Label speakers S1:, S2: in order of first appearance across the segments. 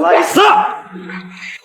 S1: 来死！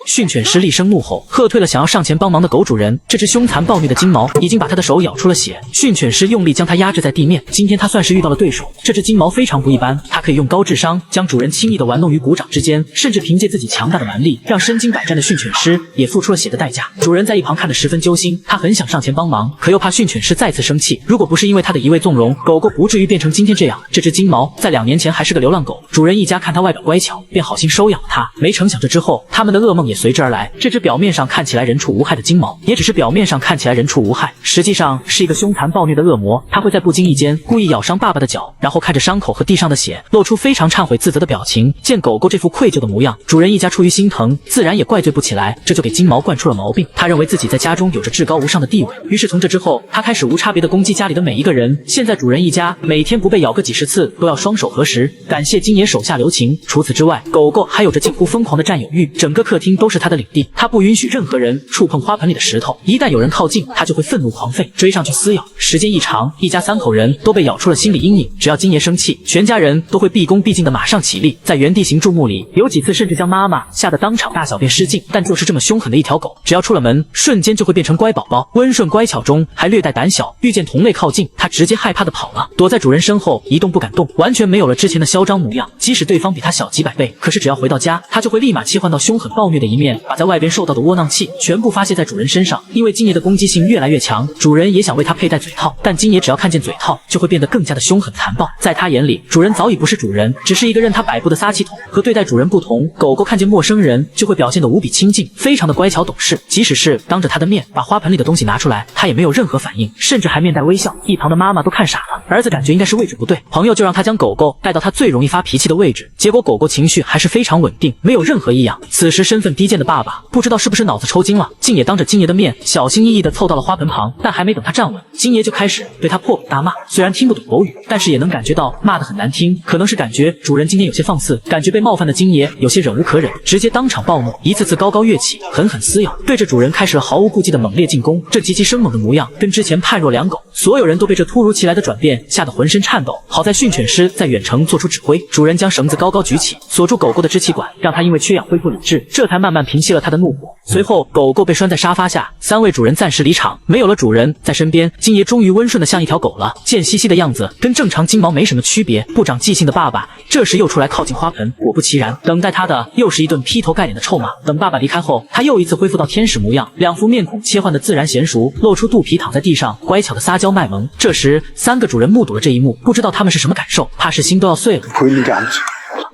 S2: 训犬师厉声怒吼，喝退了想要上前帮忙的狗主人。这只凶残暴虐的金毛已经把他的手咬出了血，训犬师用力将它压制在地面。今天他算是遇到了对手，这只金毛非常不一般，它可以用高智商将主人轻易的玩弄于股掌之间，甚至凭借自己强大的蛮力，让身经百战的训犬师也付出了血的代价。主人在一旁看得十分揪心，他很想上前帮忙，可又怕训犬师再次生气。如果不是因为他的一味纵容，狗狗不至于变成今天这样。这只金毛在2年前还是个流浪狗，主人一家看它外表乖巧，便好心收养它。没成想这之后，他们的噩梦也随之而来。这只表面上看起来人畜无害的金毛，也只是表面上看起来人畜无害，实际上是一个凶残暴虐的恶魔。他会在不经意间故意咬伤爸爸的脚，然后看着伤口和地上的血，露出非常忏悔自责的表情。见狗狗这副愧疚的模样，主人一家出于心疼，自然也怪罪不起来，这就给金毛惯出了毛病。他认为自己在家中有着至高无上的地位，于是从这之后，他开始无差别的攻击家里的每一个人。现在主人一家每天不被咬个几十次，都要双手合十，感谢金爷手下留情。除此之外，狗狗还有着近乎疯狂的占有欲，整个客厅都是他的领地。他不允许任何人触碰花盆里的石头，一旦有人靠近，他就会愤怒狂吠，追上去撕咬。时间一长，一家3口人都被咬出了心理阴影。只要金爷生气，全家人都会毕恭毕敬的马上起立，在原地行注目礼。有几次甚至将妈妈吓得当场大小便失禁。但就是这么凶狠的一条狗，只要出了门，瞬间就会变成乖宝宝，温顺乖巧中还略带胆小，遇见同类靠近，它直接害怕的跑了，躲在主人身后一动不敢动，完全没有了之前的嚣张模样。即使对方比它小几百倍，可是只要回到家，它就会立马切换到凶狠暴虐的一面，把在外边受到的窝囊气全部发泄在主人身上。因为金爷的攻击性越来越强，主人也想为他佩戴嘴套，但金爷只要看见嘴套，就会变得更加的凶狠残暴。在他眼里，主人早已不是主人，只是一个任他摆布的撒气筒。和对待主人不同，狗狗看见陌生人就会表现得无比亲近，非常的乖巧懂事。即使是当着他的面把花盆里的东西拿出来，他也没有任何反应，甚至还面带微笑。一旁的妈妈都看傻了，儿子感觉应该是位置不对，朋友就让他将狗狗带到他最容易发脾气的位置，结果狗狗情绪还是非常稳定，没有任何异样。此时身份低贱的爸爸不知道是不是脑子抽筋了，竟也当着金爷的面小心翼翼地凑到了花盆旁，但还没等他站稳，金爷就开始对他破口大骂。虽然听不懂狗语，但是也能感觉到骂得很难听，可能是感觉主人今天有些放肆，感觉被冒犯的金爷有些忍无可忍，直接当场暴怒，一次次高高跃起，狠狠撕咬，对着主人开始了毫无顾忌的猛烈进攻。这极其生猛的模样跟之前判若两狗，所有人都被这突如其来的转变吓得浑身颤抖。好在训犬师在远程做出指挥，主人将绳子高高举起，锁住狗狗的支气管，让它因为缺氧恢复理智，这才慢慢平息了他的怒火。随后狗狗被拴在沙发下，3位主人暂时离场，没有了主人在身边，金爷终于温顺的像一条狗了，贱兮兮的样子跟正常金毛没什么区别。不长记性的爸爸这时又出来靠近花盆，果不其然，等待他的又是一顿劈头盖脸的臭骂。等爸爸离开后，他又一次恢复到天使模样，两副面孔切换的自然娴熟，露出肚皮躺在地上乖巧的撒娇卖萌。这时3个主人目睹了这一幕，不知道他们是什么感受，怕是心都要碎了。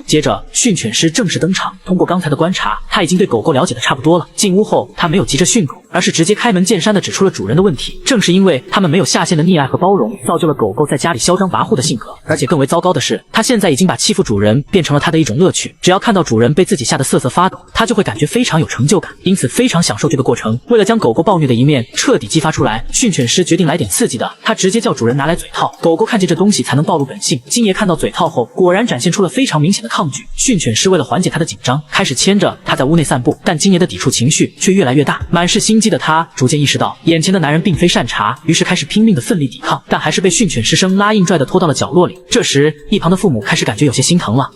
S2: 接着训犬师正式登场，通过刚才的观察，他已经对狗狗了解的差不多了。进屋后，他没有急着训狗，而是直接开门见山的指出了主人的问题。正是因为他们没有下限的溺爱和包容，造就了狗狗在家里嚣张跋扈的性格。而且更为糟糕的是，他现在已经把欺负主人变成了他的一种乐趣，只要看到主人被自己吓得瑟瑟发抖，他就会感觉非常有成就感，因此非常享受这个过程。为了将狗狗暴虐的一面彻底激发出来，训犬师决定来点刺激的，他直接叫主人拿来嘴套，狗狗看见这东西才能暴露本性。金爷看到嘴套后，果然展现出了非常明显的抗拒。训犬师为了缓解他的紧张，开始牵着他在屋内散步，但金爷的抵触情绪却越来越大。满是心机的他逐渐意识到眼前的男人并非善茬，于是开始拼命的奋力抵抗，但还是被训犬师生拉硬拽的拖到了角落里。这时一旁的父母开始感觉有些心疼了。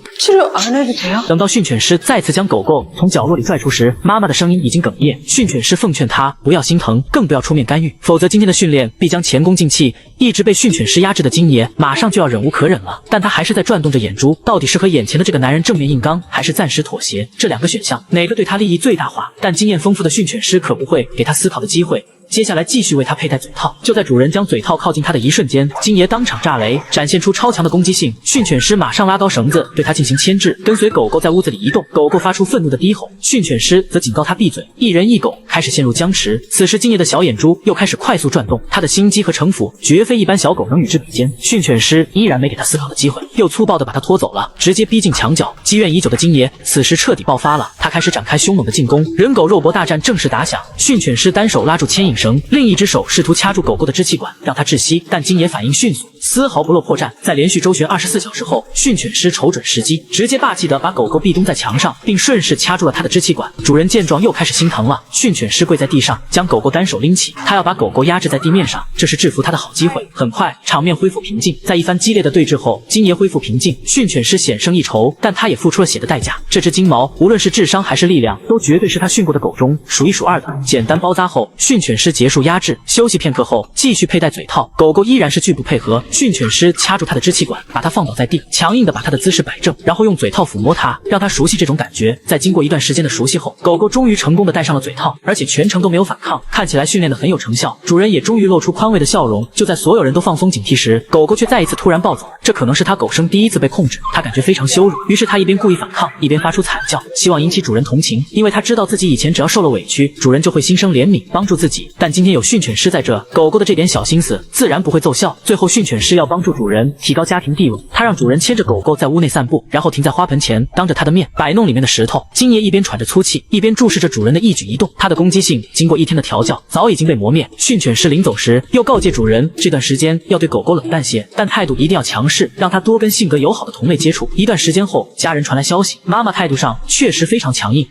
S2: 等到训犬师再次将狗狗从角落里拽出时，妈妈的声音已经哽咽。训犬师奉劝他不要心疼，更不要出面干预，否则今天的训练必将前功尽弃。一直被训犬师压制的金爷马上就要忍无可忍了，但他还是在转动着眼珠，到底是和眼前的这个男人正面硬刚，还是暂时妥协？这2个选项，哪个对他利益最大化？但经验丰富的训犬师可不会给他思考的机会。接下来继续为他佩戴嘴套。就在主人将嘴套靠近他的一瞬间，金爷当场炸雷，展现出超强的攻击性。训犬师马上拉高绳子对他进行牵制，跟随狗狗在屋子里移动。狗狗发出愤怒的低吼，训犬师则警告他闭嘴。一人一狗开始陷入僵持。此时金爷的小眼珠又开始快速转动，他的心机和城府绝非一般小狗能与之比肩。训犬师依然没给他思考的机会，又粗暴地把他拖走了，直接逼近墙角。积怨已久的金爷此时彻底爆发了，他开始展开凶猛的进攻。人狗肉搏大战正式打响，训犬师单手拉住牵引绳，另一只手试图掐住狗狗的支气管，让它窒息。但金爷反应迅速，丝毫不露破绽。在连续周旋24小时后，训犬师瞅准时机，直接霸气地把狗狗壁咚在墙上，并顺势掐住了它的支气管。主人见状又开始心疼了，训犬师跪在地上，将狗狗单手拎起，他要把狗狗压制在地面上，这是制服他的好机会。很快，场面恢复平静。在一番激烈的对峙后，金爷恢复平静，训犬师险胜一筹，但他也付出了血的代价。这只金毛无论是智商还是力量，都绝对是他训过的狗中数一数二的。简单包扎后，训犬师结束压制，休息片刻后继续佩戴嘴套。狗狗依然是拒不配合，训犬师掐住它的支气管，把它放倒在地，强硬地把它的姿势摆正，然后用嘴套抚摸它，让它熟悉这种感觉。在经过一段时间的熟悉后，狗狗终于成功地戴上了嘴套，而且全程都没有反抗，看起来训练得很有成效。主人也终于露出宽慰的笑容。就在所有人都放松警惕时，狗狗却再一次突然暴走，这可能是他狗生第一次被控制，他感觉非常羞辱，于是他一边故意反抗，一边发出惨叫，希望引起主人同情，因为他知道自己以前只要受了委屈，主人就会心生怜悯，帮助自己。但今天有训犬师在这，狗狗的这点小心思自然不会奏效。最后，训犬师要帮助主人提高家庭地位，他让主人牵着狗狗在屋内散步，然后停在花盆前，当着他的面摆弄里面的石头。金爷一边喘着粗气，一边注视着主人的一举一动，他的攻击性经过一天的调教，早已经被磨灭。训犬师临走时又告诫主人，这段时间要对狗狗冷淡些，但态度一定要强势，让它多跟性格友好的同类接触。一段时间后，家人传来消息，妈妈态度上确实非常强硬，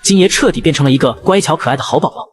S2: 金爷彻底变成了一个乖巧可爱的好宝宝。